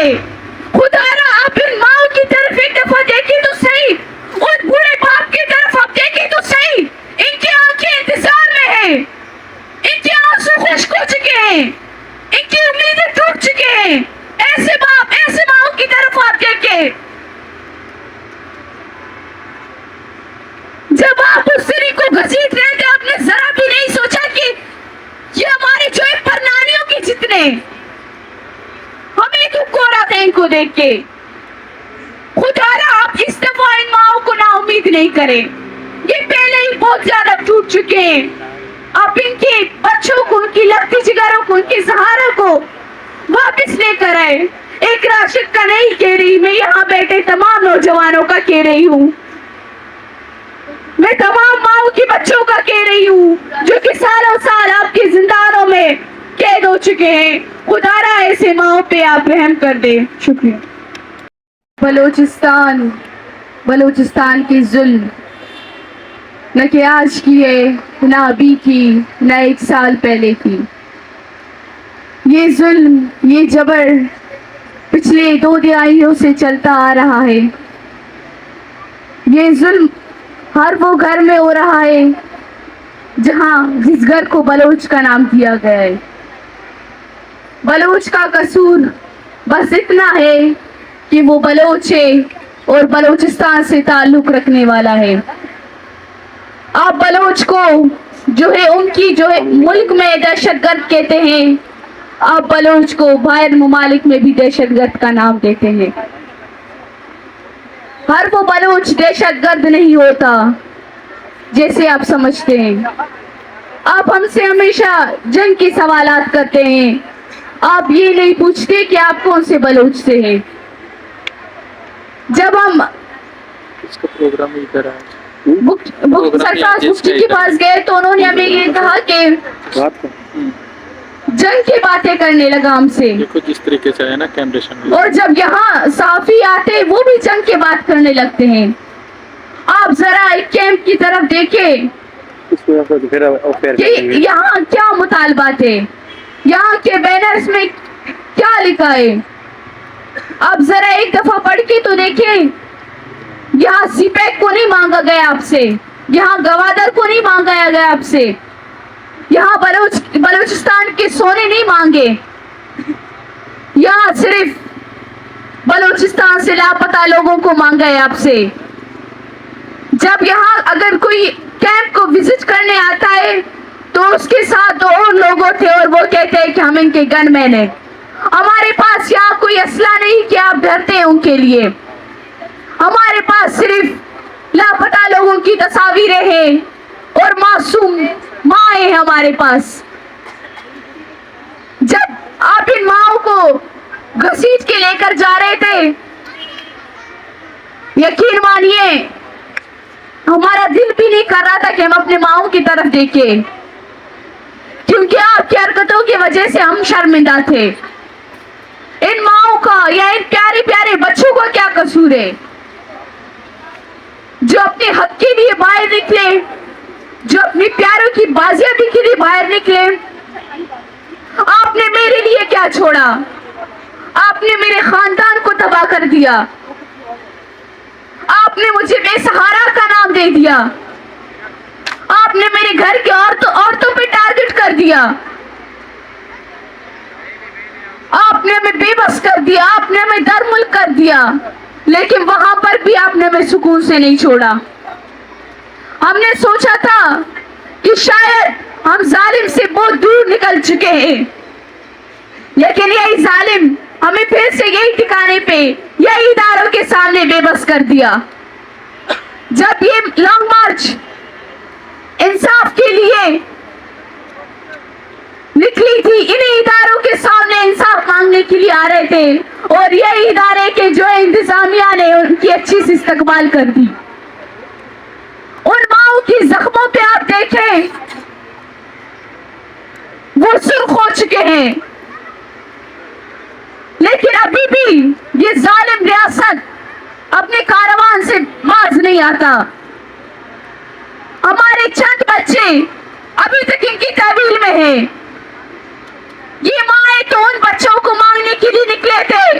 ہے. خدا را آپ ان ماؤں کی طرف ایک دفعہ دیکھیں تو صحیح, ان بوڑھے باپ کی طرف آپ دیکھیں تو صحیح. ان کی آنکھیں انتظار میں ہیں, ان کے آنسو خشک ہو چکے ہیں, ان کی امیدیں ٹوٹ چکے ہیں. ایسے باپ, ایسے ماؤں کی طرف آپ دیکھیں. جب آپ اس سری کو گھسیٹ رہے تھے, آپ نے ذرا بھی نہیں سوچا کہ یہ ہمارے جو ہے پرنانیوں کے جتنے, ہمیں دکھ ہو رہا تھا ان کو دیکھ کے. خدا را آپ اس دفعہ ان ماؤں کو نا امید نہیں کریں, یہ پہلے ہی بہت زیادہ ٹوٹ چکے ہیں. آپ ان کے بچوں کو, ان کی لگتی جگروں کو, ان کے سہارا کو واپس لے کر آئے. ایک راشد کا نہیں کہہ رہی, میں یہاں بیٹھے تمام نوجوانوں کا کہہ رہی ہوں, میں تمام ماؤں کے بچوں کا کہہ رہی ہوں جو کہ سالوں سال آپ کے زندانوں میں قید ہو چکے ہیں. خدا را ایسے ماؤں پہ آپ رحم کر دے. شکریہ. بلوچستان کی ظلم نہ کہ آج کی ہے, نہ ابھی کی, نہ 1 سال پہلے کی. یہ ظلم, یہ جبر پچھلے 2 دہائیوں سے چلتا آ رہا ہے. یہ ظلم ہر وہ گھر میں ہو رہا ہے جہاں جس گھر کو بلوچ کا نام دیا گیا ہے. بلوچ کا قصور بس اتنا ہے کہ وہ بلوچ ہے اور بلوچستان سے تعلق رکھنے والا ہے. آپ بلوچ کو جو ہے ان کی جو ہے ملک میں دہشت گرد کہتے ہیں, آپ بلوچ کو باہر ممالک میں بھی دہشت گرد کا نام دیتے ہیں. ہر وہ بلوچ دہشت گرد نہیں ہوتا جیسے آپ سمجھتے ہیں. آپ ہم سے ہمیشہ جنگ کے سوالات کرتے ہیں, آپ یہ نہیں پوچھتے کہ آپ کون سے بلوچ سے ہیں. جب ہم سرفراز مفتی کے پاس گئے تو انہوں نے ہمیں یہ کہا کہ جنگ کی باتیں کرنے لگا ہم سے, جس طریقے سے ہے نا کیمرے, اور جب یہاں صحافی آتے وہ بھی جنگ کی بات کرنے لگتے ہیں. آپ ذرا ایک کیمپ کی طرف دیکھیں کہ یہاں کیا مطالبات ہے, یہاں کے بینرز میں کیا لکھا ہے. آپ ذرا ایک دفعہ پڑھ کے تو دیکھیں. یہاں سی پیک کو نہیں مانگا گیا آپ سے, یہاں گوادر کو نہیں مانگا گیا آپ سے, یہاں بلوچستان کے سونے نہیں مانگے, یہاں صرف بلوچستان سے لاپتہ لوگوں کو مانگا ہے آپ سے. جب یہاں اگر کوئی کیمپ کو وزٹ کرنے آتا ہے تو اس کے ساتھ 2 اور لوگ تھے اور وہ کہتے ہیں کہ ہم ان کے گن مین ہیں. ہمارے پاس یہاں کوئی اسلحہ نہیں کہ آپ ڈرتے ہیں ان کے لیے. ہمارے پاس صرف لاپتہ لوگوں کی تصاویریں ہیں اور معصوم مائیں ہمارے پاس. جب آپ ان ماؤں کو گھسیٹ کے لے کر جا رہے تھے, یقین مانیے ہمارا دل بھی نہیں کر رہا تھا کہ ہم اپنے ماؤں کی طرف دیکھیں, کیونکہ آپ کی حرکتوں کی وجہ سے ہم شرمندہ تھے. ان ماؤں کا یا ان پیارے پیارے بچوں کا کیا قصور ہے جو اپنے حق کے لیے باہر نکلے, جو اپنی پیاروں کی بازیابی کے لیے باہر نکلے. آپ نے میرے لیے کیا چھوڑا, آپ نے میرے خاندان کو تباہ کر دیا, آپ نے مجھے بے سہارا کا نام دے دیا, آپ نے میرے گھر کے عورتوں پہ ٹارگٹ کر دیا, آپ نے ہمیں بے بس کر دیا, آپ نے ہمیں در ملک کر دیا. لیکن وہاں پر بھی آپ نے ہمیں سکون سے نہیں چھوڑا. ہم نے سوچا تھا کہ شاید ہم ظالم سے بہت دور نکل چکے ہیں, لیکن یہی ظالم ہمیں پھر سے یہی ٹھکانے پہ, یہی اداروں کے سامنے بے بس کر دیا. جب یہ لانگ مارچ انصاف کے لیے نکلی تھی, انہیں اداروں کے سامنے انصاف مانگنے کے لیے آ رہے تھے, اور یہی ادارے کے جو انتظامیہ نے ان کی اچھی سے استقبال کر دی. ان ماؤں کی زخموں پہ آپ دیکھیں وہ سرخ ہو چکے ہیں, لیکن ابھی بھی یہ ظالم ریاست اپنے کاروان سے باز نہیں آتا. ہمارے چند بچے ابھی تک ان کی تحویل میں ہیں. یہ مائیں تو ان بچوں کو مانگنے کے لیے نکلے تھے,